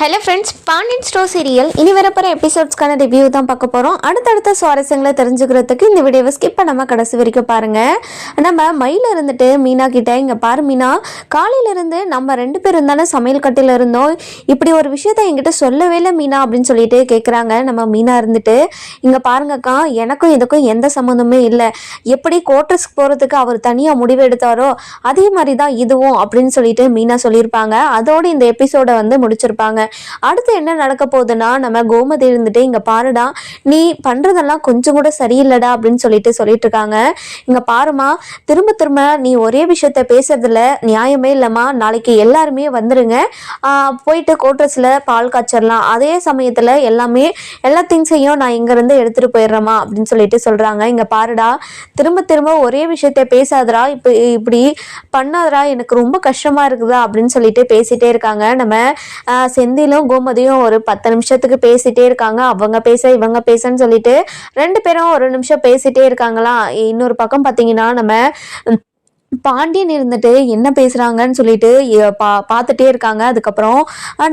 Hello friends, Pandian store serial இனி வரப்போகிற எபிசோட்ஸ்க்கான review தான் பார்க்க போகிறோம். அடுத்தடுத்த சுவாரஸ்யங்களை தெரிஞ்சுக்கிறதுக்கு இந்த வீடியோவை ஸ்கிப் பண்ணாமல் கடைசி வரைக்கும் பாருங்கள். நம்ம மயில இருந்துட்டு மீனா கிட்ட, இங்கே பாரு மீனா, காலையிலேருந்து நம்ம 2 பேர் இருந்தாலும் சமையல் கட்டில் இருந்தோம், இப்படி ஒரு விஷயத்த என்கிட்ட சொல்லவே இல்லை மீனா அப்படின்னு சொல்லிட்டு கேட்குறாங்க. நம்ம மீனா இருந்துட்டு, இங்கே பாருங்கக்கா, எனக்கும் இதுக்கும் எந்த சம்மந்தமே இல்லை, எப்படி கோட்ரஸ்க்கு போகிறதுக்கு அவர் தனியாக முடிவு எடுத்தாரோ அதே மாதிரி தான் இதுவும் அப்படின்னு சொல்லிட்டு மீனா சொல்லியிருப்பாங்க. அதோடு இந்த எபிசோடை வந்து முடிச்சிருப்பாங்க. அடுத்து என்ன நடக்க போகுதுன்னா, நம்ம கோமதி இருந்துட்டு, இங்க பாருடா, நீ பண்றதெல்லாம் கொஞ்சம் கூட சரியில்லடா அப்படின்னு சொல்லிட்டு இருக்காங்க. இங்க பாருமா, திரும்ப திரும்ப நீ ஒரே விஷயத்த பேசுறதுல நியாயமே இல்லம்மா. நாளைக்கு எல்லாருமே வந்துருங்க, போயிட்டு கோட்ரஸ்ல பால் காய்ச்சரலாம், அதே சமயத்துல எல்லா திங்ஸையும் நான் இங்க இருந்து எடுத்துட்டு போயிடுறேம்மா அப்படின்னு சொல்லிட்டு சொல்றாங்க. இங்க பாருடா, திரும்ப திரும்ப ஒரே விஷயத்த பேசாதரா, இப்படி பண்ணாதரா, எனக்கு ரொம்ப கஷ்டமா இருக்குதா அப்படின்னு சொல்லிட்டு பேசிட்டே இருக்காங்க. நம்ம செந்திலும் கோமதியும் ஒரு 10 நிமிஷத்துக்கு பேசிட்டே இருக்காங்க. அவங்க பேச இவங்க பேசன்னு சொல்லிட்டு 2 பேரும் ஒரு நிமிஷம் பேசிட்டே இருக்காங்களா. இன்னொரு பக்கம் பார்த்தீங்கன்னா, நம்ம பாண்டியன் இருந்துட்டு என்ன பேசுறாங்கன்னு சொல்லிட்டு பார்த்துட்டே இருக்காங்க. அதுக்கப்புறம்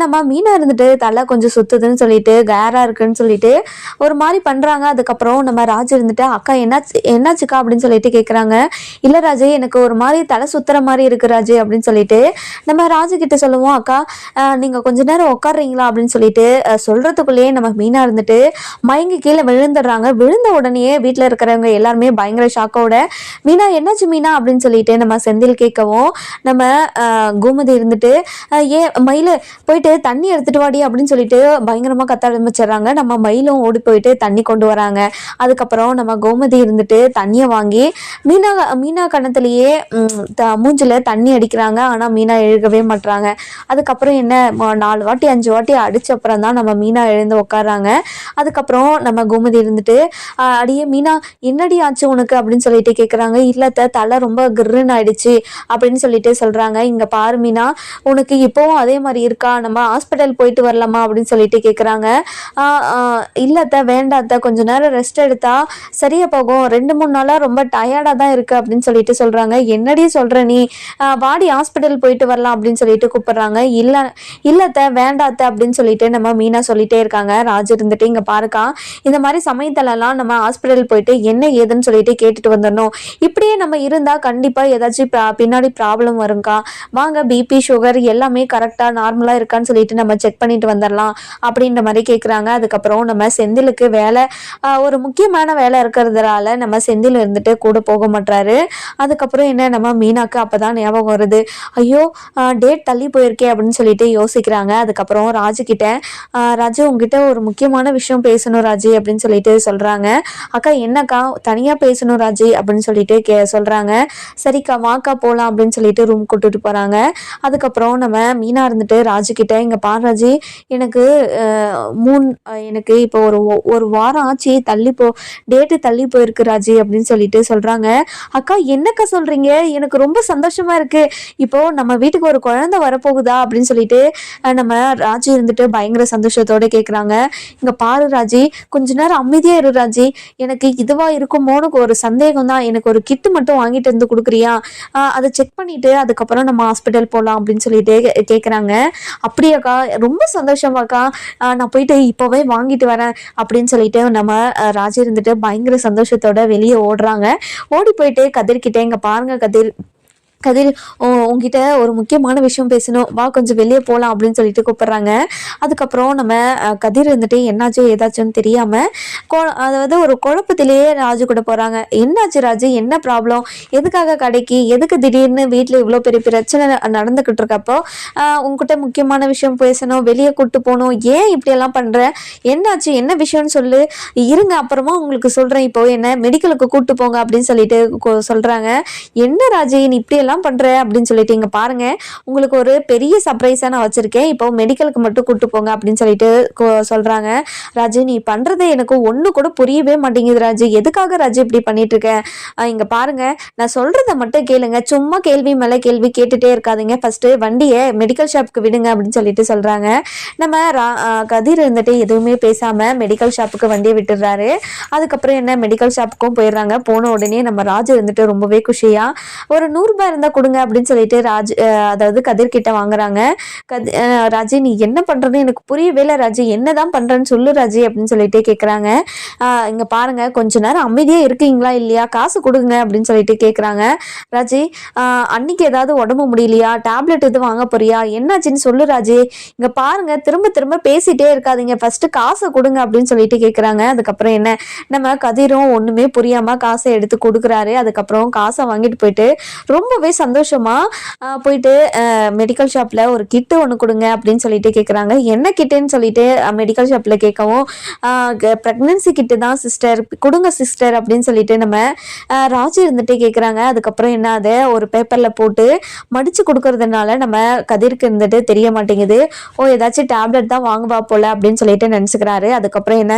நம்ம மீனா இருந்துட்டு தலை கொஞ்சம் சுத்துதுன்னு சொல்லிட்டு, கேரா இருக்குன்னு சொல்லிட்டு ஒரு மாதிரி பண்றாங்க. அதுக்கப்புறம் நம்ம ராஜ் இருந்துட்டு, அக்கா என்னாச்சுக்கா அப்படின்னு சொல்லிட்டு கேட்குறாங்க. இல்லை ராஜு, எனக்கு ஒரு மாதிரி தலை சுத்துற மாதிரி இருக்கு ராஜு அப்படின்னு சொல்லிட்டு நம்ம ராஜு கிட்ட சொல்லுவோம். அக்கா, நீங்க கொஞ்ச நேரம் உட்காடுறீங்களா அப்படின்னு சொல்லிட்டு சொல்றதுக்குள்ளேயே நம்ம மீனா இருந்துட்டு மயங்கி கீழே விழுந்துடுறாங்க. விழுந்த உடனே வீட்டில் இருக்கிறவங்க எல்லாருமே பயங்கர ஷாக்கோட, மீனா என்னாச்சு மீனா அப்படின்னு சொல்லிட்டு நம்ம செந்தில் கேட்கவும், நம்ம கோமதி இருந்துட்டு, ஏன் மயில போயிட்டு தண்ணி எடுத்துட்டு வாடி அப்படின்னு சொல்லிட்டு பயங்கரமா கத்த ஆரம்பிச்சிடுறாங்க. நம்ம மயிலும் ஓடி போயிட்டு தண்ணி கொண்டு வராங்க. அதுக்கப்புறம் நம்ம கோமதி இருந்துட்டு தண்ணியை வாங்கி மீனா கணத்துலயே மூஞ்சில தண்ணி அடிக்கிறாங்க. ஆனா மீனா எழுகவே மாட்டாங்க. அதுக்கப்புறம் என்ன, 4 வாட்டி 5 வாட்டி அடிச்ச அப்புறம் தான் நம்ம மீனா எழுந்து உட்காடுறாங்க. அதுக்கப்புறம் நம்ம கோமதி இருந்துட்டு, அடியே மீனா, என்னடி ஆச்சு உனக்கு அப்படின்னு சொல்லிட்டு கேட்குறாங்க. இல்லத்த, தலை ரொம்ப கிருன்னு ஆயிடுச்சு அப்படின்னு சொல்லிட்டு சொல்றாங்க. இங்க பாரு மீனா, உனக்கு இப்போவும் அதே மாதிரி இருக்கா, நம்ம ஹாஸ்பிட்டல் போயிட்டு வரலாமா அப்படின்னு சொல்லிட்டு கேட்குறாங்க. இல்லத்த, வேண்டாத்த, கொஞ்ச நேரம் ரெஸ்ட் எடுத்தா சரியா போகும், 2-3 நாளா ரொம்ப டயர்டா தான் இருக்கு அப்படின்னு சொல்லிட்டு சொல்றாங்க. என்னடி சொல்ற நீ, வாடி ஹாஸ்பிட்டல் போயிட்டு வரலாம் அப்படின்னு சொல்லிட்டு கூப்பிடுறாங்க. இல்லத்த, வேண்டாத்த அப்படின்னு சொல்லிட்டு நம்ம மீனா சொல்லிட்டே இருக்காங்க. ராஜ் இருந்துட்டு, இங்க பாருக்கா, இந்த மாதிரி சமயத்துலலாம் நம்ம ஹாஸ்பிட்டல் போயிட்டு என்ன ஏதுன்னு சொல்லிட்டு கேட்டுட்டு வந்துடணும். இப்படியே நம்ம இருந்தா கண்டிப்பா ஏதாச்சும் பின்னாடி ப்ராப்ளம் வரும்க்கா, வாங்க பிபி சுகர் எல்லாமே கரெக்டா நார்மலா இருக்கான்னு சொல்லிட்டு நம்ம செக் பண்ணிட்டு வந்துடலாம் அப்படின்ற மாதிரி கேட்குறாங்க. அதுக்கப்புறம் நம்ம செந்திலுக்கு வேலை, ஒரு முக்கியமான வேலை இருக்கிறதுனால நம்ம செந்தில் இருந்துட்டு கூட போக மாட்டாரு. அதுக்கப்புறம் என்ன, நம்ம மீனாக்கு அப்பதான் ஞாபகம் வருது, ஐயோ டேட் தள்ளி போயிருக்கே அப்படின்னு சொல்லிட்டு யோசிக்கிறாங்க. அதுக்கப்புறம் ராஜு கிட்ட, ராஜு உங்ககிட்ட ஒரு முக்கியமான விஷயம் பேசணும் ராஜு அப்படின்னு சொல்லிட்டு சொல்றாங்க. அக்கா என்னக்கா, தனியா பேசணும் ராஜு அப்படின்னு சொல்லிட்டு சொல்றாங்க. சரிக்கா வாக்கா போகலாம் அப்படின்னு சொல்லிட்டு ரூம் கூட்டிட்டு போறாங்க. அதுக்கப்புறம் நம்ம மீனா இருந்துட்டு ராஜு கிட்ட, இங்க பாரு ராஜு, எனக்கு எனக்கு இப்போ ஒரு வாரம் ஆச்சு, டேட்டு தள்ளி போயிருக்கு ராஜு அப்படின்னு சொல்லிட்டு சொல்றாங்க. அக்கா என்னக்கா சொல்றீங்க, எனக்கு ரொம்ப சந்தோஷமா இருக்கு, இப்போ நம்ம வீட்டுக்கு ஒரு குழந்தை வரப்போகுதா அப்படின்னு சொல்லிட்டு நம்ம ராஜு இருந்துட்டு பயங்கர சந்தோஷத்தோட கேட்குறாங்க. இங்க பாரு ராஜு, கொஞ்ச நேரம் அமைதியா இரு ராஜு, எனக்கு இதுவா இருக்குமோன்னு ஒரு சந்தேகம் தான், எனக்கு ஒரு கிட்டு மட்டும் வாங்கிட்டு வந்து கொடுக்குறியா, அதை செக் பண்ணிட்டு அதுக்கப்புறம் நம்ம ஹாஸ்பிட்டல் போகலாம் அப்படின்னு சொல்லிட்டு கேட்குறாங்க. அப்படியாக்கா, ரொம்ப சந்தோஷமாக்கா, நான் போயிட்டு இப்போவே வாங்கிட்டு வரேன் அப்படின்னு சொல்லிட்டு நம்ம ராஜு இருந்துட்டு பயங்கர சந்தோஷத்தோட வெளியே ஓடுறாங்க. ஓடி போயிட்டு கதிர்கிட்ட, இங்க பாருங்க கதிர், உங்ககிட்ட ஒரு முக்கியமான விஷயம் பேசணும், வா கொஞ்சம் வெளியே போகலாம் அப்படின்னு சொல்லிட்டு கூப்பிடுறாங்க. அதுக்கப்புறம் நம்ம கதிர் இருந்துட்டு என்னாச்சோ ஏதாச்சும்னு தெரியாம அதாவது ஒரு குழப்பத்திலேயே ராஜு கூட போறாங்க. என்னாச்சு ராஜு, என்ன ப்ராப்ளம், எதுக்காக கடைக்கு, எதுக்கு திடீர்னு வீட்டில் இவ்வளோ பெரிய பிரச்சனை நடந்துக்கிட்டு இருக்கப்போ உங்ககிட்ட முக்கியமான விஷயம் பேசணும், வெளியே கூப்பிட்டு போகணும், ஏன் இப்படியெல்லாம் பண்ற, என்னாச்சு, என்ன விஷயம்னு சொல்லு, இருங்க அப்புறமா உங்களுக்கு சொல்றேன், இப்போ என்ன மெடிக்கலுக்கு கூப்பிட்டு போங்க அப்படின்னு சொல்லிட்டு சொல்றாங்க. என்ன ராஜு நீ இப்படியெல்லாம் பண்ற அப்படின்னு சொல்லிட்டு, இங்க பாருங்க, உங்களுக்கு ஒரு பெரிய சர்ப்ரைஸா நான் வச்சிருக்கேன், இப்போ மெடிக்கலுக்கு மட்டும் கூட்டு போங்க அப்படின்னு சொல்லிட்டு சொல்றாங்க. ராஜு, நீ பண்றது எனக்கு ஒண்ணு கூட புரியவே மாட்டேங்குது ராஜு, எதுக்காக ராஜு இப்படி பண்ணிட்டு இருக்க, இங்க பாருங்க, நான் சொல்றத மட்டும் கேளுங்க, சும்மா கேள்வி மேல கேள்வி கேட்டுட்டே இருக்காதீங்க, ஃபர்ஸ்ட் வண்டியை மெடிக்கல் ஷாப்புக்கு விடுங்க அப்படின்னு சொல்லிட்டு சொல்றாங்க. நம்ம கதிர் இருந்துட்டு எதுவுமே பேசாம மெடிக்கல் ஷாப்புக்கு வண்டியை விட்டுடுறாரு. அதுக்கப்புறம் என்ன, மெடிக்கல் ஷாப்புக்கும் போயிடுறாங்க. போன உடனே நம்ம ராஜு இருந்துட்டு ரொம்பவே குஷியா, ஒரு 100 ரூபாய் இருந்தால் கொடுங்க அப்படின்னு சொல்லிட்டு அதாவது கதிர் கிட்ட வாங்குறாங்க. ராஜி நீ என்ன பண்ணுறதுன்னு எனக்கு புரியவே இல்லை ராஜி, என்னதான் பண்ணுறேன்னு சொல்லு ராஜி அப்படின்னு சொல்லிட்டு கேட்குறாங்க. இங்கே பாருங்க கொஞ்ச நேரம் அமைதியாக இருக்கீங்களா இல்லையா, காசு கொடுங்க அப்படின்னு சொல்லிட்டு கேட்குறாங்க. ராஜி அன்னைக்கு ஏதாவது உடம்பு முடியலையா, டேப்லெட் எதுவும் வாங்க போறியா, என்னாச்சுன்னு சொல்லு ராஜி, இங்கே பாருங்க திரும்ப திரும்ப பேசிட்டே இருக்காதீங்க, ஃபர்ஸ்ட் காசை கொடுங்க அப்படின்னு சொல்லிட்டு கேட்குறாங்க. அதுக்கப்புறம் என்ன நம்ம கதிரும் ஒன்றுமே புரியாமல் காசை எடுத்து கொடுக்குறாரு. அதுக்கப்புறம் காசை வாங்கிட்டு போயிட்டு ரொம்பவே சந்தோஷமா போயிட்டு மெடிக்கல் ஷாப்பில் ஒரு கிட்டு ஒன்று கொடுங்க அப்படின்னு சொல்லிட்டு கேட்குறாங்க. என்ன கிட்டுன்னு சொல்லிட்டு மெடிக்கல் ஷாப்பில் கேட்கவும் ப்ரெக்னன்சி கிட்டு தான் சிஸ்டர் கொடுங்க சிஸ்டர் அப்படின்னு சொல்லிட்டு நம்ம ராஜு இருந்துட்டு கேட்குறாங்க. அதுக்கப்புறம் என்ன அதை ஒரு பேப்பரில் போட்டு மடித்து கொடுக்கறதுனால நம்ம கதிருக்கு இருந்துட்டு தெரிய மாட்டேங்குது. ஏதாச்சும் டேப்லெட் தான் வாங்குவா போல அப்படின்னு சொல்லிட்டு நினச்சிக்கிறாரு. அதுக்கப்புறம் என்ன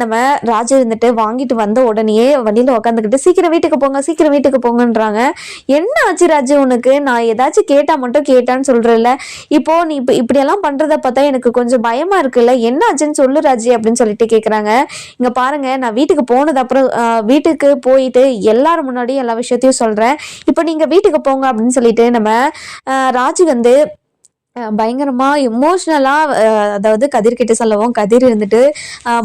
நம்ம ராஜு இருந்துட்டு வாங்கிட்டு வந்த உடனே வண்டியில் உட்காந்துக்கிட்டு சீக்கிரம் வீட்டுக்கு போங்க சீக்கிரம் வீட்டுக்கு போங்கன்றாங்க. என்ன ஆச்சு ராஜு உனக்கு, நான் ஏதாச்சும் கேட்டால் மட்டும் கேட்டான்னு சொல்கிறல்ல, இப்போ நீ இப்படியெல்லாம் பண்ணுறத பார்த்தா எனக்கு கொஞ்சம் பயமாக இருக்குல்ல, என்ன ஆச்சுன்னு சொல்லு ராஜி அப்படின்னு சொல்லிட்டு கேட்குறாங்க. இங்கே பாருங்க நான் வீட்டுக்கு போனது அப்புறம் வீட்டுக்கு போயிட்டு எல்லாரும் முன்னாடி எல்லா விஷயத்தையும் சொல்கிறேன், இப்போ நீங்கள் வீட்டுக்கு போங்க அப்படின்னு சொல்லிட்டு நம்ம ராஜு வந்து பயங்கரமாக எமோஷ்னலாக அதாவது கதிர்கிட்ட சொல்லவும் கதிர் இருந்துட்டு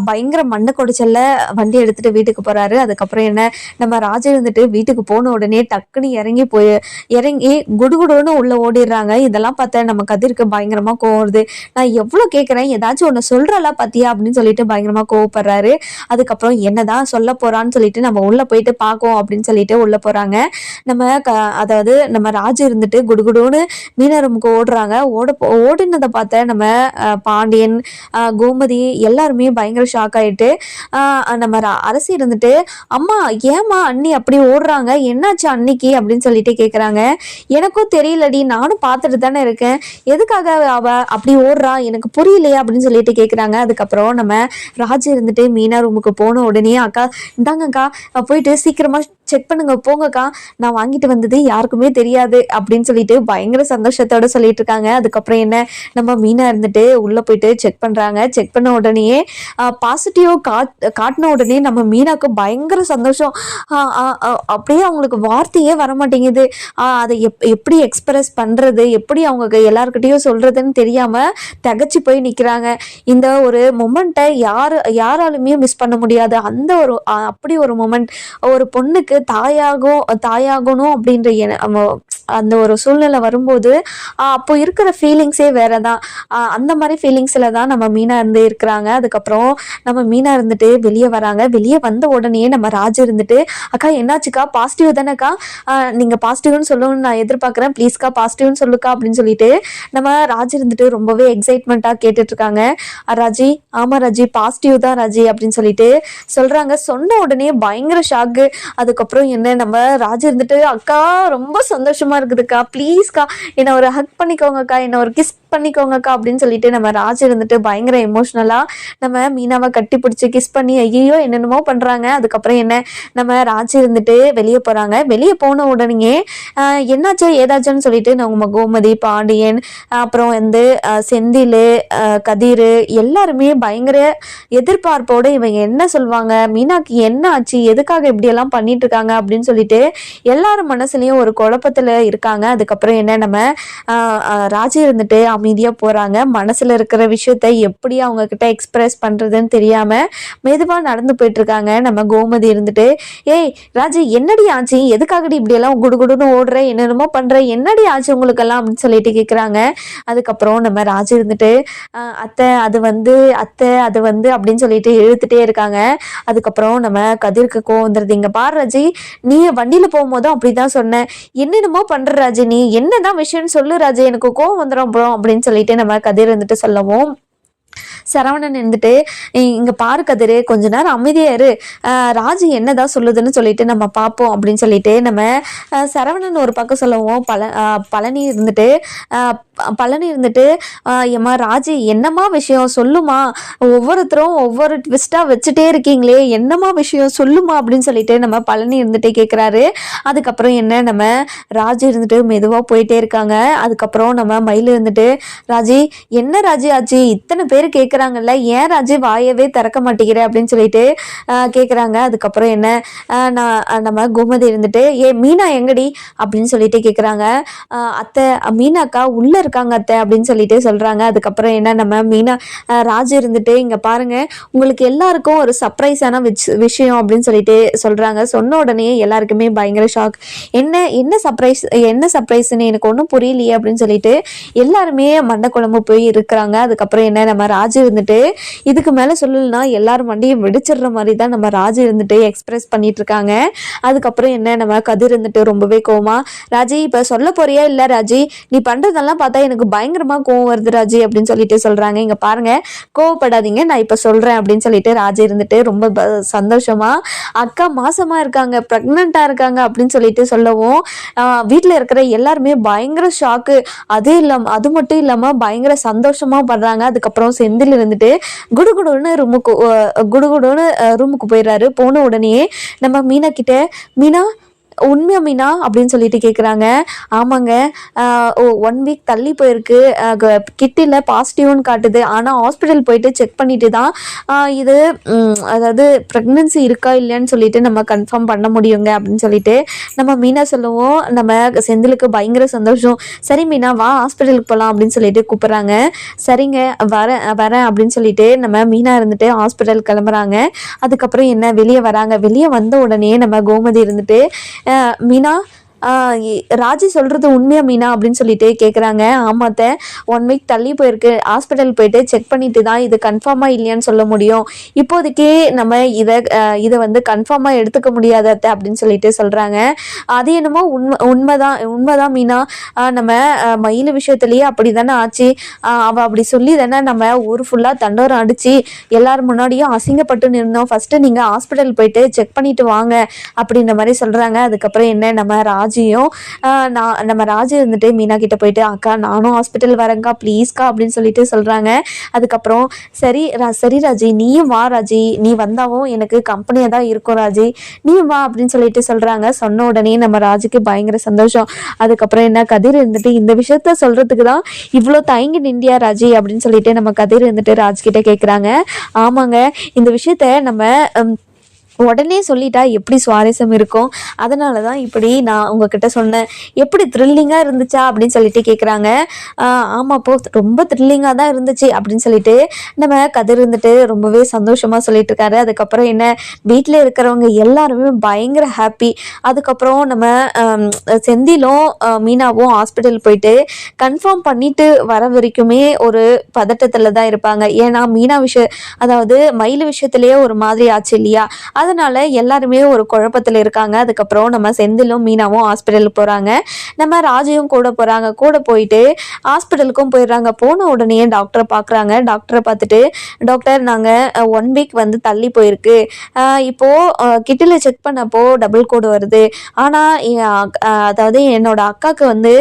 பயங்கர மண்ணை கொடிச்சல்ல வண்டி எடுத்துகிட்டு வீட்டுக்கு போகிறாரு. அதுக்கப்புறம் என்ன நம்ம ராஜா இருந்துட்டு வீட்டுக்கு போன உடனே டக்குன்னு இறங்கி குடுகுடுன்னு உள்ளே ஓடிடுறாங்க. இதெல்லாம் பார்த்தா நம்ம கதிருக்கு பயங்கரமாக கோவருது. நான் எவ்வளோ கேட்குறேன் ஏதாச்சும் ஒன்று சொல்கிறலா பார்த்தியா அப்படின்னு சொல்லிட்டு பயங்கரமாக கோவப்படுறாரு. அதுக்கப்புறம் என்னதான் சொல்ல போகிறான்னு சொல்லிட்டு நம்ம உள்ளே போயிட்டு பார்ப்போம் அப்படின்னு சொல்லிட்டு உள்ளே போகிறாங்க. நம்ம அதாவது நம்ம ராஜா இருந்துட்டு குடுகுடுன்னு மீனா ரூமுக்கு ஓடுறாங்க. ஓடினதை பார்த்த நம்ம பாண்டியன் கோமதி எல்லாருமே பயங்கர ஷாக் ஆயிட்டு நம்ம அரசி இருந்துட்டு அம்மா ஏமா அண்ணி அப்படி ஓடுறாங்க, என்னாச்சு அன்னிக்கு அப்படின்னு சொல்லிட்டு கேட்குறாங்க. எனக்கும் தெரியலடி, நானும் பார்த்துட்டு தானே இருக்கேன், எதுக்காக அவ அப்படி ஓடுறா எனக்கு புரியலையா அப்படின்னு சொல்லிட்டு கேட்குறாங்க. அதுக்கப்புறம் நம்ம ராஜு இருந்துட்டு மீனா ரூமுக்கு போன உடனே அக்கா இந்தாங்கக்கா போயிட்டு சீக்கிரமா செக் பண்ணுங்க போங்கக்கா, நான் வாங்கிட்டு வந்தது யாருக்குமே தெரியாது அப்படின்னு சொல்லிட்டு பயங்கர சந்தோஷத்தோட சொல்லிட்டு இருக்காங்க. அதுக்கப்புறம் என்ன நம்ம மீனா இருந்துட்டு உள்ள போயிட்டு செக் பண்றாங்க. செக் பண்ண உடனே பாசிட்டிவ் காட்டின உடனே நம்ம மீனாக்கு பயங்கர சந்தோஷம். அப்படியே அவங்களுக்கு வார்த்தையே வரமாட்டேங்குது. அதை எப்படி எக்ஸ்பிரஸ் பண்றது, எப்படி அவங்க எல்லாருக்கிட்டையும் சொல்றதுன்னு தெரியாம தகச்சு போய் நிக்கிறாங்க. இந்த ஒரு மொமெண்ட்டை யாராலுமே மிஸ் பண்ண முடியாது. அந்த ஒரு அப்படி ஒரு மொமெண்ட், ஒரு பொண்ணுக்கு தாயாகணும் அப்படின்ற அந்த ஒரு சூழ்நிலை வரும்போது அப்போ இருக்கிற ஃபீலிங்ஸே வேற தான். அந்த மாதிரி ஃபீலிங்ஸில் தான் நம்ம மீனா இருந்து இருக்கிறாங்க. அதுக்கப்புறம் நம்ம மீனா இருந்துட்டு வெளியே வராங்க. வெளியே வந்த உடனே நம்ம ராஜு இருந்துட்டு அக்கா என்னாச்சுக்கா, பாசிட்டிவ் தானேக்கா, நீங்கள் பாசிட்டிவ்னு சொல்லணும்னு நான் எதிர்பார்க்குறேன், ப்ளீஸ்க்கா பாசிட்டிவ்னு சொல்லுக்கா அப்படின்னு சொல்லிட்டு நம்ம ராஜு இருந்துட்டு ரொம்பவே எக்ஸைட்மெண்ட்டாக கேட்டுட்ருக்காங்க. ராஜி ஆமாம் ராஜி பாசிட்டிவ் தான் ராஜி அப்படின்னு சொல்லிட்டு சொல்கிறாங்க. சொன்ன உடனே பயங்கர ஷாக்கு. அதுக்கப்புறம் என்ன நம்ம ராஜு இருந்துட்டு அக்கா ரொம்ப சந்தோஷமா இருக்குதுக்கா, ப்ளீஸ்க்கா என்னை ஒரு ஹக் பண்ணிக்கோங்கக்கா, என்னை ஒரு கிஸ் பண்ணிக்கோங்கக்கா அப்படின்னு சொல்லிட்டு நம்ம ராஜு இருந்துட்டு பயங்கர எமோஷ்னலா நம்ம மீனாவை கட்டி பிடிச்சி கிஸ் பண்ணி ஐயோ என்னென்னமோ பண்றாங்க. அதுக்கப்புறம் என்ன நம்ம ராஜு இருந்துட்டு வெளியே போறாங்க. வெளியே போன உடனே என்னாச்சோ ஏதாச்சுன்னு சொல்லிட்டு நம்ம கோமதி பாண்டியன் அப்புறம் வந்து செந்தில் கதிர் எல்லாருமே பயங்கர எதிர்பார்ப்போடு இவங்க என்ன சொல்லுவாங்க, மீனாக்கு என்ன ஆச்சு, எதுக்காக இப்படியெல்லாம் பண்ணிட்டு இருக்காங்க அப்படின்னு சொல்லிட்டு எல்லாரும் மனசுலயும் ஒரு குழப்பத்துல இருக்காங்க. அதுக்கப்புறம் என்ன நம்ம ராஜு இருந்துட்டு அமைதியாக போகிறாங்க. மனசில் இருக்கிற விஷயத்த எப்படி அவங்க கிட்ட எக்ஸ்பிரஸ் பண்ணுறதுன்னு தெரியாமல் மெதுவாக நடந்து போயிட்டுருக்காங்க. நம்ம கோமதி இருந்துட்டு ஏய் ராஜு என்னடி ஆச்சு, எதுக்காகடி இப்படியெல்லாம் குடுகுடுன்னு ஓடுற, என்னென்னமோ பண்ணுற, என்னடி ஆச்சு உங்களுக்கெல்லாம் அப்படின்னு சொல்லிட்டு கேட்குறாங்க. அதுக்கப்புறம் நம்ம ராஜு இருந்துட்டு அத்தை அது வந்து அப்படின்னு சொல்லிட்டு இழுத்துட்டே இருக்காங்க. அதுக்கப்புறம் நம்ம கதிருக்கு கோவம் வந்துடுது. இங்கே பாரு ராஜி, நீ வண்டியில் போகும்போதும் அப்படி தான் சொன்னேன், என்னென்னமோ பண்ணுற ராஜு, நீ என்னதான் விஷயம்னு சொல்லு ராஜு, எனக்கு கோவம் வந்துடும் அப்புறம் அப்படின்னு சொல்லிட்டு நம்ம கதிர் இருந்துட்டு சொல்லவும் சரவணன் இருந்துட்டு இங்க பாரு கதிரு கொஞ்ச நேரம் அமைதியா இரு, ராஜு என்னதான் சொல்லுதுன்னு சொல்லிட்டு நம்ம பார்ப்போம் அப்படின்னு சொல்லிட்டு நம்ம சரவணன் ஒரு பக்கம் சொல்லவும் பழனி இருந்துட்டு பழனி இருந்துட்டு ஏம்மா ராஜி என்னம்மா விஷயம் சொல்லுமா, ஒவ்வொருத்தரும் ஒவ்வொரு ட்விஸ்ட்டாக வச்சுட்டே இருக்கீங்களே, என்னம்மா விஷயம் சொல்லுமா அப்படின்னு சொல்லிட்டு நம்ம பழனி இருந்துகிட்டே கேட்குறாரு. அதுக்கப்புறம் என்ன நம்ம ராஜி இருந்துட்டு மெதுவாக போயிட்டே இருக்காங்க. அதுக்கப்புறம் நம்ம மயில் இருந்துட்டு ராஜி என்ன ராஜி ஆச்சு, இத்தனை பேர் கேட்குறாங்கல்ல, ஏன் ராஜி வாயவே திறக்க மாட்டேங்கிற அப்படின்னு சொல்லிட்டு கேட்குறாங்க. அதுக்கப்புறம் என்ன நான் நம்ம கோமதி இருந்துட்டு மீனா எங்கடி அப்படின்னு சொல்லிட்டு கேட்குறாங்க. அத்தை மீனாக்கா உள்ளே இருக்காங்க அத்தை அப்படின்னு சொல்லிட்டு சொல்கிறாங்க. அதுக்கப்புறம் என்ன நம்ம மீனா ராஜு இருந்துட்டு இங்கே பாருங்க உங்களுக்கு எல்லாருக்கும் ஒரு சர்ப்ரைஸான விஷயம் அப்படின்னு சொல்லிட்டு சொல்கிறாங்க. சொன்ன உடனே எல்லாருக்குமே பயங்கர ஷாக். என்ன சர்ப்ரைஸ்ன்னு எனக்கு ஒன்றும் புரியலையே அப்படின்னு சொல்லிட்டு எல்லாருமே மண்டை குழம்பு போய் இருக்கிறாங்க. அதுக்கப்புறம் என்ன நம்ம ராஜு இருந்துட்டு இதுக்கு மேலே சொல்லலைன்னா எல்லாரும் மண்டையும் வெடிச்சிடுற மாதிரி தான் நம்ம ராஜு இருந்துட்டு எக்ஸ்பிரஸ் பண்ணிட்டு இருக்காங்க. அதுக்கப்புறம் என்ன நம்ம கதிர் இருந்துட்டு ரொம்பவே கோவமா ராஜி இப்போ சொல்ல போறியா இல்லை ராஜி, நீ பண்ணுறதெல்லாம் பார்த்தா எனக்கு பயங்கரமாக கோவம் வருது ராஜி அப்படின்னு சொல்லிட்டு சொல்கிறாங்க. இங்கே பாருங்க கோவப்படாதீங்க, நான் இப்போ சொல்கிறேன் அப்படின்னு சொல்லிட்டு ராஜி இருந்துட்டு ரொம்ப சந்தோஷமா அக்கா மாசமாக இருக்காங்க, ப்ரெக்னெண்ட்டாக இருக்காங்க அப்படின்னு சொல்லிட்டு சொல்லவும் வீட்டில் இருக்கிற எல்லாருமே பயங்கர ஷாக்கு. அது மட்டும் இல்லாமல் பயங்கர சந்தோஷமா படுறாங்க. அதுக்கப்புறம் செந்தில் இருந்துட்டு குடுகுடுன்னு ரூமுக்கு போயிடுறாரு. போன உடனே நம்ம மீனா கிட்ட மீனா உண்மையா மீனா அப்படின்னு சொல்லிட்டு கேட்குறாங்க. ஆமாங்க 1 வீக் தள்ளி போயிருக்கு, கிட்டில் பாசிட்டிவ்னு காட்டுது, ஆனால் ஹாஸ்பிட்டல் போயிட்டு செக் பண்ணிட்டு தான் இது அதாவது ப்ரெக்னன்சி இருக்கா இல்லைன்னு சொல்லிட்டு நம்ம கன்ஃபார்ம் பண்ண முடியுங்க அப்படின்னு சொல்லிட்டு நம்ம மீனா சொல்லுவோம். நம்ம செந்திலுக்கு பயங்கர சந்தோஷம். சரி மீனா வா ஹாஸ்பிட்டலுக்கு போகலாம் அப்படின்னு சொல்லிட்டு கூப்பிட்றாங்க. சரிங்க வரேன் அப்படின்னு சொல்லிட்டு நம்ம மீனா இருந்துட்டு ஹாஸ்பிட்டல் கிளம்புறாங்க. அதுக்கப்புறம் என்ன வெளியே வராங்க. வெளியே வந்த உடனே நம்ம கோமதி இருந்துட்டு மீனா ராஜி சொல்கிறது உண்மையா மீனா அப்படின்னு சொல்லிட்டு கேட்குறாங்க. ஆமாத்த 1 வீக் தள்ளி போயிருக்கு, ஹாஸ்பிட்டல் போயிட்டு செக் பண்ணிட்டு தான் இது கன்ஃபார்மாக இல்லையான்னு சொல்ல முடியும், இப்போதைக்கே நம்ம இதை வந்து கன்ஃபார்மாக எடுத்துக்க முடியாதத்த அப்படின்னு சொல்லிட்டு சொல்கிறாங்க. அது என்னமோ உண்மைதான் மீனா, நம்ம மயில் விஷயத்துலேயே அப்படி தானே ஆச்சு, அவள் அப்படி சொல்லி தானே நம்ம ஊர் ஃபுல்லாக தண்டோரம் அடித்து எல்லாரும் முன்னாடியும் அசிங்கப்பட்டு நின்றோம், ஃபஸ்ட்டு நீங்கள் ஹாஸ்பிட்டல் போயிட்டு செக் பண்ணிட்டு வாங்க அப்படின்ற மாதிரி சொல்கிறாங்க. அதுக்கப்புறம் என்ன நம்ம நம்ம ராஜு இருந்துட்டு மீனா கிட்ட போயிட்டு அக்கா நானும் ஹாஸ்பிட்டல் வரேங்க்கா ப்ளீஸ்க்கா அப்படின்னு சொல்லிட்டு சொல்கிறாங்க. அதுக்கப்புறம் சரி ராஜி நீயும் வா ராஜி, நீ வந்தாவும் எனக்கு கம்பெனியாக தான் இருக்கும் ராஜி, நீயும் வா அப்படின்னு சொல்லிட்டு சொல்கிறாங்க. சொன்ன உடனே நம்ம ராஜுக்கு பயங்கர சந்தோஷம். அதுக்கப்புறம் என்ன கதிர் இருந்துட்டு இந்த விஷயத்த சொல்கிறதுக்கு தான் இவ்வளோ தயங்கி நிந்தியா ராஜி அப்படின்னு சொல்லிட்டு நம்ம கதிர் இருந்துட்டு ராஜ்கிட்ட கேட்குறாங்க. ஆமாங்க இந்த விஷயத்த நம்ம உடனே சொல்லிட்டா எப்படி சுவாரஸ்யம் இருக்கும், அதனால தான் இப்படி நான் உங்ககிட்ட சொன்னேன். எப்படி த்ரில்லிங்காக இருந்துச்சா அப்படின்னு சொல்லிட்டு கேட்குறாங்க. ஆமாப்போ ரொம்ப த்ரில்லிங்காக தான் இருந்துச்சு அப்படின்னு சொல்லிட்டு நம்ம கதிர் இருந்துட்டு ரொம்பவே சந்தோஷமாக சொல்லிட்டு இருக்காரு. அதுக்கப்புறம் என்ன வீட்டில் இருக்கிறவங்க எல்லாருமே பயங்கர ஹாப்பி. அதுக்கப்புறம் நம்ம செந்திலும் மீனாவும் ஹாஸ்பிட்டல் போயிட்டு கன்ஃபார்ம் பண்ணிட்டு வர வரைக்குமே ஒரு பதட்டத்தில் தான் இருப்பாங்க. ஏன்னா மீனா அதாவது மயில் விஷயத்திலேயே ஒரு மாதிரி ஆச்சு இல்லையா, அதனால எல்லாருமே ஒரு குழப்பத்தில் இருக்காங்க. அதுக்கப்புறம் நம்ம செந்திலும் மீனாவும் ஹாஸ்பிட்டலுக்கு போகிறாங்க. நம்ம ராஜையும் கூட போகிறாங்க. கூட போயிட்டு ஹாஸ்பிட்டலுக்கும் போயிடுறாங்க. போன உடனே டாக்டரை பார்க்குறாங்க. டாக்டரை பார்த்துட்டு டாக்டர் நாங்கள் 1 வீக் வந்து தள்ளி போயிருக்கு, இப்போது கிட்டில் செக் பண்ணப்போ டபுள் கோடு வருது, ஆனால் அதாவது என்னோட அக்காவுக்கு வந்து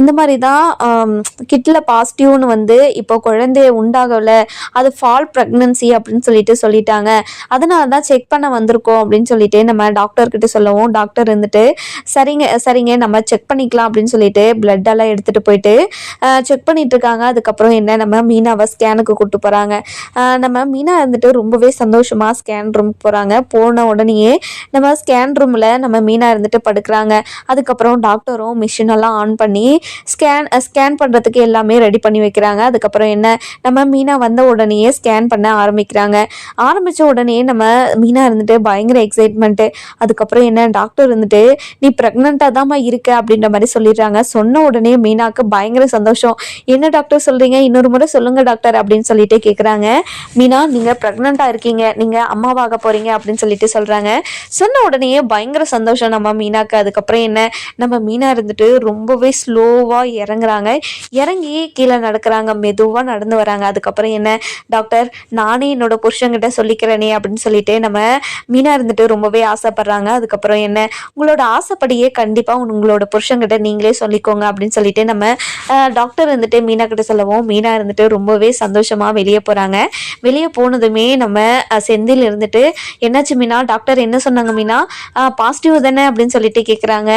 இந்த மாதிரி தான் கிட்டில் பாசிட்டிவ்னு வந்து இப்போ குழந்தைய உண்டாகலை, அது ஃபால் ப்ரெக்னன்சி அப்படின்னு சொல்லிட்டாங்க, அதனால தான் செக் பண்ண வந்திருக்கோம் அப்படின்னு சொல்லிட்டு நம்ம டாக்டர்கிட்ட சொல்லவும் டாக்டர் இருந்துட்டு சரிங்க நம்ம செக் பண்ணிக்கலாம் அப்படின்னு சொல்லிட்டு பிளட் எல்லாம் எடுத்துகிட்டு போயிட்டு செக் பண்ணிட்டு இருக்காங்க. அதுக்கப்புறம் என்ன நம்ம மீனாவை ஸ்கேனுக்கு கூப்பிட்டு போகிறாங்க. நம்ம மீனா இருந்துட்டு ரொம்பவே சந்தோஷமாக ஸ்கேன் ரூமுக்கு போகிறாங்க. போன உடனேயே நம்ம ஸ்கேன் ரூமில் நம்ம மீனா இருந்துட்டு படுக்கிறாங்க. அதுக்கப்புறம் டாக்டரும் மிஷின் எல்லாம் ஆன் பண்ணி ஸ்கேன் பண்ணுறதுக்கு எல்லாமே ரெடி பண்ணி வைக்கிறாங்க. அதுக்கப்புறம் என்ன நம்ம மீனா வந்த உடனேயே ஸ்கேன் பண்ண ஆரம்பித்த உடனே நம்ம மீனா இருந்துட்டு பயங்கர எக்ஸைட்மெண்ட்டு. அதுக்கப்புறம் என்ன டாக்டர் இருந்துட்டு நீ ப்ரெக்னெண்ட்டாக தான்மா இருக்க அப்படின்ற மாதிரி சொல்லிடுறாங்க. சொன்ன உடனே மீனாவுக்கு பயங்கர சந்தோஷம். என்ன டாக்டர் சொல்கிறீங்க, இன்னொரு முறை சொல்லுங்கள் டாக்டர் அப்படின்னு சொல்லிட்டு கேட்குறாங்க. மீனா நீங்கள் ப்ரெக்னெண்ட்டாக இருக்கீங்க, நீங்கள் அம்மாவாக போகிறீங்க அப்படின்னு சொல்லிட்டு சொல்கிறாங்க. சொன்ன உடனே பயங்கர சந்தோஷம் நம்ம மீனாக்கு. அதுக்கப்புறம் என்ன நம்ம மீனா இருந்துட்டு ரொம்பவே ஸ்லோவாக இறங்கி கீழே நடக்கிறாங்க, மெதுவாக நடந்து வராங்க. அதுக்கப்புறம் என்ன டாக்டர் நானே என்னோட புருஷங்கிட்ட சொல்லிக்கிறேனே அப்படின்னு சொல்லிட்டு நம்ம மீனா இருந்துட்டு ரொம்பவே ஆசைப்படுறாங்க. அதுக்கப்புறம் என்ன, உங்களோட ஆசைப்படியே கண்டிப்பாக உங்களோட புருஷன்கிட்ட நீங்களே சொல்லிக்கோங்க அப்படின்னு சொல்லிட்டு நம்ம டாக்டர் இருந்துட்டு மீனா கிட்ட சொல்லவும், மீனா இருந்துட்டு ரொம்பவே சந்தோஷமா வெளியே போகிறாங்க. வெளியே போனதுமே நம்ம செந்தில் இருந்துட்டு, என்னாச்சு மீனா, டாக்டர் என்ன சொன்னாங்க மீனா, பாசிட்டிவ் தானே அப்படின்னு சொல்லிட்டு கேட்குறாங்க.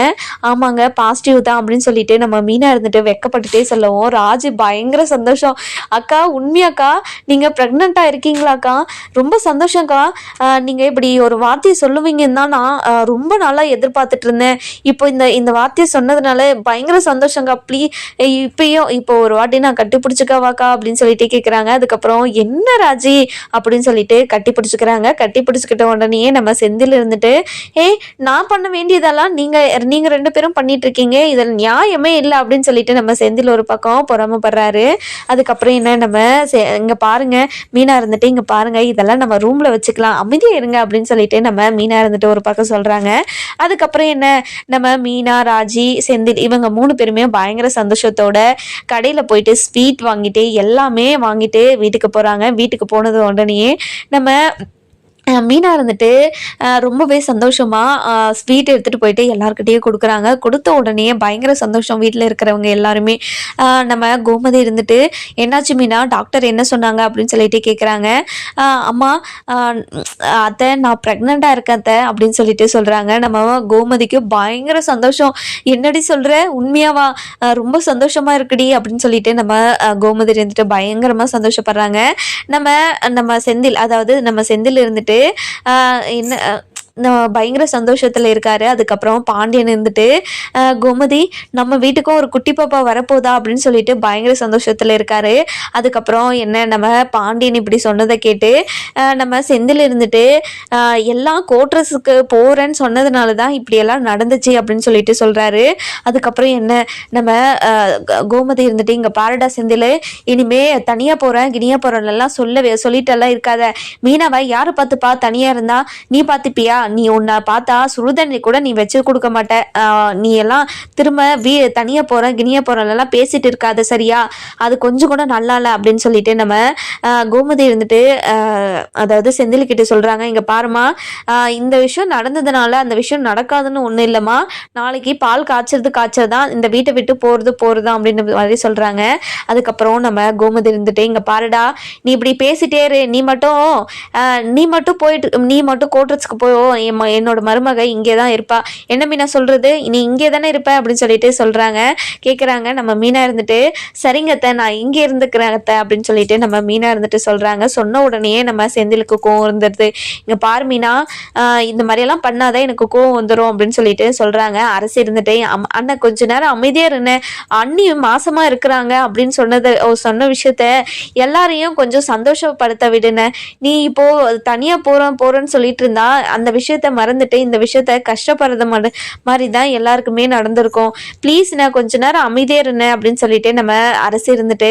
ஆமாங்க பாசிட்டிவ் தான் அப்படின்னு சொல்லிட்டு நம்ம மீனா இருந்துட்டு வெக்கப்பட்டுட்டே சொல்லவும், ராஜு பயங்கர சந்தோஷம். அக்கா உண்மையாக்கா, நீங்கள் ப்ரெக்னெண்ட்டாக இருக்கீங்களாக்கா, ரொம்ப சந்தோஷம்க்கா, நீங்கள் இப்படி ஒரு வார்த்தையை சொல்லுவீங்கன்னு தான் நான் ரொம்ப நாளாக எதிர்பார்த்துட்டு இருந்தேன். இப்போ இந்த இந்த வார்த்தையை சொன்னதுனால பயங்கர சந்தோஷங்க்கா. இப்போ ஒரு வாட்டி நான் கட்டி பிடிச்சிக்கவாக்கா அப்படின்னு சொல்லிட்டு கேட்குறாங்க. அதுக்கப்புறம் என்ன ராஜி அப்படின்னு சொல்லிட்டு கட்டி பிடிச்சிக்கிறாங்க. கட்டி பிடிச்சிக்கிட்ட உடனே நம்ம செந்தில் இருந்துட்டு, ஏய் நான் பண்ண வேண்டியதெல்லாம் நீங்கள் ரெண்டு பேரும் பண்ணிட்டு இருக்கீங்க, இதில் நியாயமே இல்லை அப்படின்னு சொல்லிட்டு நம்ம செந்தில் ஒரு பக்கம் பொறாமப்படுறாரு. அதுக்கப்புறம் என்ன, நம்ம இங்கே பாருங்க மீனா இருந்துட்டு, இங்கே பாருங்க இதெல்லாம் நம்ம ரூமில் வச்சுக்கலாம், அமைதியாக இருங்க அப்படின்னு சொல்லிட்டு நம்ம மீனா இருந்துட்டு ஒரு பக்கம் சொல்கிறாங்க. அதுக்கப்புறம் என்ன, நம்ம மீனா, ராஜி, செந்தில் இவங்க 3 பேருமே பயங்கர சந்தோஷத்தோட கடையில் போயிட்டு ஸ்வீட் வாங்கிட்டு எல்லாமே வாங்கிட்டு வீட்டுக்கு போகிறாங்க. வீட்டுக்கு போனது உடனே நம்ம மீனா இருந்துட்டு ரொம்பவே சந்தோஷமாக ஸ்வீட் எடுத்துகிட்டு போயிட்டு எல்லாருக்கிட்டேயும் கொடுக்குறாங்க. கொடுத்த உடனே பயங்கர சந்தோஷம் வீட்டில் இருக்கிறவங்க எல்லாருமே. நம்ம கோமதி இருந்துட்டு, என்னாச்சு மீனா, டாக்டர் என்ன சொன்னாங்க அப்படின்னு சொல்லிட்டு கேட்குறாங்க. அம்மா அத்தை நான் ப்ரெக்னெண்ட்டாக இருக்கேன் அத்தை அப்படின்னு சொல்லிட்டு சொல்கிறாங்க. நம்ம கோமதிக்கு பயங்கர சந்தோஷம். என்னடி சொல்கிற, உண்மையாவா, ரொம்ப சந்தோஷமாக இருக்குடி அப்படின்னு சொல்லிட்டு நம்ம கோமதி இருந்துட்டு பயங்கரமாக சந்தோஷப்படுறாங்க. நம்ம நம்ம செந்தில், அதாவது நம்ம செந்தில் இருந்துட்டு என்ன பயங்கர சந்தோஷத்தில் இருக்காரு. அதுக்கப்புறம் பாண்டியன் இருந்துட்டு, கோமதி நம்ம வீட்டுக்கும் ஒரு குட்டி பாப்பா வரப்போதா அப்படின்னு சொல்லிட்டு பயங்கர சந்தோஷத்தில் இருக்காரு. அதுக்கப்புறம் என்ன, நம்ம பாண்டியன் இப்படி சொன்னதை கேட்டு நம்ம செந்தில் இருந்துட்டு, எல்லாம் கோட்ரஸுக்கு போகிறேன்னு சொன்னதுனால தான் இப்படியெல்லாம் நடந்துச்சு அப்படின்னு சொல்லிட்டு சொல்கிறாரு. அதுக்கப்புறம் என்ன, நம்ம கோமதி இருந்துட்டு, இங்கே பாரடா செந்தில், இனிமே தனியாக போகிறேன் கினியாக போகிறேன்லாம் சொல்லிட்டெல்லாம் இருக்காத. மீனாவை யாரை பார்த்துப்பா, தனியாக இருந்தா நீ பார்த்துப்பியா, நீ உன்னை பார்த்தா சுடுதண்ணி கூட நீ வச்சு கொடுக்க மாட்ட, நீ எல்லாம் திரும்ப தனியாக போகிறேன் கினியாக போகிறேன்லாம் பேசிட்டு இருக்காது சரியா, அது கொஞ்சம் கூட நல்லா இல்லை அப்படின்னு சொல்லிட்டு நம்ம கோமதி இருந்துட்டு, அதாவது செந்தில்கிட்ட சொல்கிறாங்க. இங்கே பாருமா, இந்த விஷயம் நடந்ததுனால அந்த விஷயம் நடக்காதுன்னு ஒன்றும் இல்லைம்மா, நாளைக்கு பால் காய்ச்சறது தான், இந்த வீட்டை விட்டு போகிறது அப்படின்னு மாதிரி சொல்கிறாங்க. அதுக்கப்புறம் நம்ம கோமதி இருந்துட்டு, இங்கே பாருடா நீ இப்படி பேசிட்டே இரு, நீ மட்டும் கோட்ரஸ்க்கு போய் என்னோட மருமக இங்கே தான் இருப்பா, என்ன மீனா சொல்கிறது, நீ இங்கே தானே இருப்ப அப்படின்னு சொல்லிட்டு சொல்கிறாங்க. கேட்குறாங்க. நம்ம மீனா இருந்துட்டு, சரிங்கத்த நான் இங்கே இருந்துக்கிறேன் அத்தை அப்படின்னு சொல்லிட்டு நம்ம மீனா இருந்துட்டு சொல்கிறாங்க. சொன்ன உடனே நம்ம செந்திலுக்கு கோவம் வந்துடுது. இங்கே பாரு மீனா, இந்த மாதிரியெல்லாம் பண்ணாதான் எனக்கு கோவம் வந்துடும் அப்படின்னு சொல்லிட்டு சொல்கிறாங்க. அரசு இருந்துட்டு, அண்ணன் கொஞ்ச நேரம் அமைதியாக இருந்தேன், அண்ணி மாசமாக இருக்கிறாங்க அப்படின்னு சொன்ன விஷயத்த எல்லாரையும் கொஞ்சம் சந்தோஷப்படுத்த விடுன, நீ இப்போ தனியாக போகிறேன்னு சொல்லிட்டு இருந்தா அந்த விஷயத்த மறந்துட்டு இந்த விஷயத்த கஷ்டப்படுறது மாதிரி தான் எல்லாருக்குமே நடந்திருக்கும், ப்ளீஸ் நான் கொஞ்ச நேரம் அமைதியாக இருந்தேன் அப்படின்னு சொல்லிட்டு நம்ம அரசு இருந்துட்டு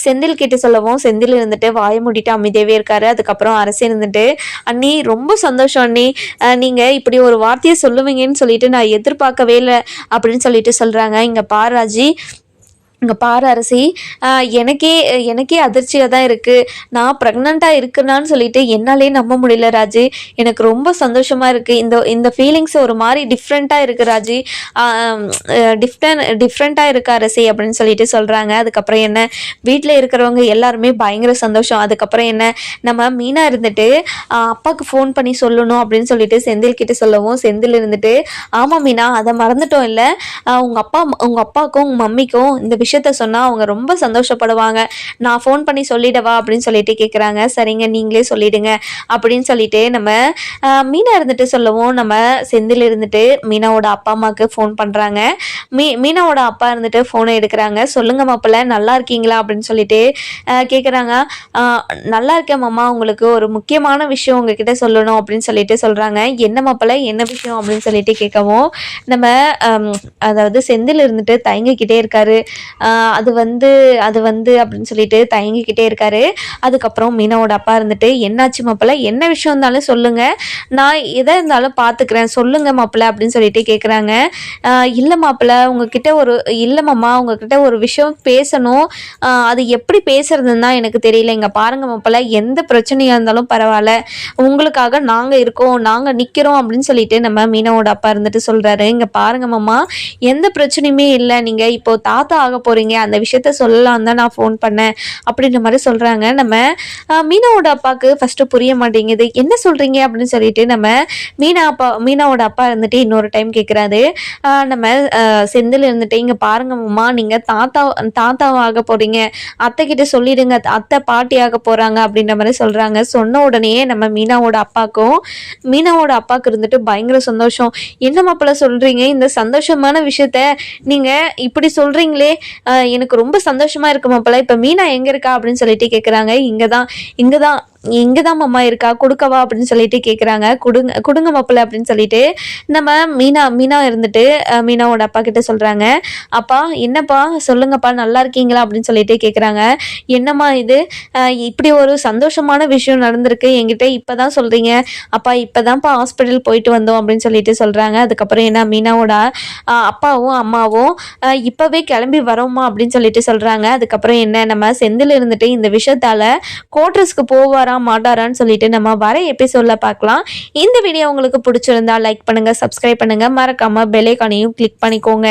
செந்தில் கிட்ட சொல்லவும், செந்தில் இருந்துட்டு வாய மூடிட்டு அமைதியாகவே இருக்காரு. அதுக்கப்புறம் அரசு இருந்துட்டு, அண்ணி ரொம்ப சந்தோஷம் அண்ணி, நீங்கள் இப்படி ஒரு வார்த்தையை சொல்லுவீங்கன்னு சொல்லிட்டு நான் எதிர்பார்க்கவே இல்லை அப்படின்னு சொல்லிட்டு சொல்கிறாங்க. இங்கே பாராஜி, இங்கே பாரு அரசி, எனக்கே அதிர்ச்சியாக தான் இருக்குது, நான் ப்ரெக்னெண்ட்டாக இருக்குன்னான்னு சொல்லிட்டு என்னாலே நம்ப முடியல ராஜி, எனக்கு ரொம்ப சந்தோஷமாக இருக்குது, இந்த ஃபீலிங்ஸ் ஒரு மாதிரி டிஃப்ரெண்ட்டாக இருக்குது ராஜி, டிஃப்ரெண்ட்டாக இருக்குது அரசி அப்படின்னு சொல்லிட்டு சொல்கிறாங்க. அதுக்கப்புறம் என்ன, வீட்டில் இருக்கிறவங்க எல்லாருமே பயங்கர சந்தோஷம். அதுக்கப்புறம் என்ன, நம்ம மீனா இருந்துட்டு அப்பாவுக்கு ஃபோன் பண்ணி சொல்லணும் அப்படின்னு சொல்லிட்டு செந்தில் கிட்ட சொல்லவும், செந்தில் இருந்துட்டு, ஆமாம் மீனா அதை மறந்துட்டோம் இல்லை, உங்கள் அப்பாவுக்கும் உங்கள் மம்மிக்கும் இந்த விஷயத்த சொன்னால் அவங்க ரொம்ப சந்தோஷப்படுவாங்க, நான் ஃபோன் பண்ணி சொல்லிடவா அப்படின்னு சொல்லிட்டு கேட்குறாங்க. சரிங்க நீங்களே சொல்லிடுங்க அப்படின்னு சொல்லிட்டு நம்ம மீனா இருந்துட்டு சொல்லவும், நம்ம செந்தில் இருந்துட்டு மீனாவோட அப்பா அம்மாவுக்கு ஃபோன் பண்ணுறாங்க. மீனாவோட அப்பா இருந்துட்டு ஃபோனை எடுக்கிறாங்க. சொல்லுங்க மாப்பிள்ள நல்லா இருக்கீங்களா அப்படின்னு சொல்லிட்டு கேட்குறாங்க. நல்லா இருக்கேன் மாமா, உங்களுக்கு ஒரு முக்கியமான விஷயம் உங்ககிட்ட சொல்லணும் அப்படின்னு சொல்லிட்டு சொல்கிறாங்க. என்ன மாப்பிள்ள, என்ன விஷயம் அப்படின்னு சொல்லிட்டு கேட்கவும், நம்ம அதாவது செந்தில் இருந்துட்டு தயங்கிக்கிட்டே இருக்காரு. அது வந்து அப்படின்னு சொல்லிட்டு தயங்கிக்கிட்டே இருக்காரு. அதுக்கப்புறம் மீனாவோட அப்பா இருந்துட்டு, என்னாச்சு மாப்பிள்ள, என்ன விஷயம் இருந்தாலும் சொல்லுங்க, நான் எதா இருந்தாலும் பார்த்துக்கிறேன், சொல்லுங்க மாப்பிள்ள அப்படின்னு சொல்லிட்டு கேட்குறாங்க. இல்லை மாப்பிள்ள, இல்லை மாமா, உங்ககிட்ட ஒரு விஷயம் பேசணும், அது எப்படி பேசுறதுன்னு தான் எனக்கு தெரியல. இங்கே பாருங்க மாப்பிள்ள, எந்த பிரச்சனையாக இருந்தாலும் பரவாயில்ல, உங்களுக்காக நாங்கள் இருக்கோம், நாங்கள் நிற்கிறோம் அப்படின்னு சொல்லிட்டு நம்ம மீனாவோட அப்பா இருந்துட்டு சொல்கிறாரு. இங்கே பாருங்க மாமா, எந்த பிரச்சனையுமே இல்லை, நீங்கள் இப்போ தாத்தா ஆக போகிறீங்க, அந்த விஷயத்த சொல்லலாம் தான் நான் ஃபோன் பண்ணேன் அப்படின்ற மாதிரி சொல்கிறாங்க. நம்ம மீனாவோட அப்பாவுக்கு ஃபஸ்ட்டு புரிய மாட்டேங்குது, என்ன சொல்கிறீங்க அப்படின்னு சொல்லிட்டு நம்ம மீனாவோட அப்பா இருந்துட்டு இன்னொரு டைம் கேட்குறாரு. நம்ம செந்தில் இருந்துட்டு, இங்கே பாருங்க மாமா, நீங்கள் தாத்தாவாக போகிறீங்க, அத்தை கிட்ட சொல்லிடுங்க, அத்தை பாட்டி ஆக போகிறாங்க அப்படின்ற மாதிரி சொல்கிறாங்க. சொன்ன உடனே நம்ம மீனாவோட அப்பாவுக்கு இருந்துட்டு பயங்கர சந்தோஷம். என்ன மாப்பிள்ள சொல்கிறீங்க, இந்த சந்தோஷமான விஷயத்த நீங்கள் இப்படி சொல்கிறீங்களே, எனக்கு ரொம்ப சந்தோஷமாக இருக்கு மாப்பிள்ள. இப்போ மீனா எங்கே இருக்கா அப்படின்னு சொல்லிட்டு கேட்குறாங்க. இங்கே தான் மாமா இருக்கா, கொடுக்கவா அப்படின்னு சொல்லிட்டு கேட்குறாங்க. கொடுங்க மாப்பிள்ள அப்படின்னு சொல்லிட்டு நம்ம மீனா இருந்துட்டு மீனாவோட அப்பா கிட்ட சொல்கிறாங்க. அப்பா, என்னப்பா சொல்லுங்கப்பா, நல்லா இருக்கீங்களா அப்படின்னு சொல்லிட்டு கேட்குறாங்க. என்னம்மா இது, இப்படி ஒரு சந்தோஷமான விஷயம் நடந்திருக்கு, என்கிட்ட இப்போ தான் சொல்கிறீங்க. அப்பா, இப்போ தான்ப்பா ஹாஸ்பிட்டல் போயிட்டு வந்தோம் அப்படின்னு சொல்லிட்டு சொல்கிறாங்க. அதுக்கப்புறம் என்ன, மீனாவோட அப்பாவும் அம்மாவும் இப்போவே கிளம்பி வரோம்மா அப்படின்னு சொல்லிட்டு சொல்கிறாங்க. அதுக்கப்புறம் என்ன, நம்ம செந்தில் இருந்துட்டு இந்த விஷயத்தால் கோட்ரஸ்க்கு போவாரா மாட்டாரான்னு சொல்லிட்டு நம்ம வர எபிசோட்ல பார்க்கலாம். இந்த வீடியோ உங்களுக்கு பிடிச்சிருந்தா லைக் பண்ணுங்க, சப்ஸ்கிரைப் பண்ணுங்க, மறக்காம பெல் ஐகானையும் கிளிக் பண்ணிக்கோங்க.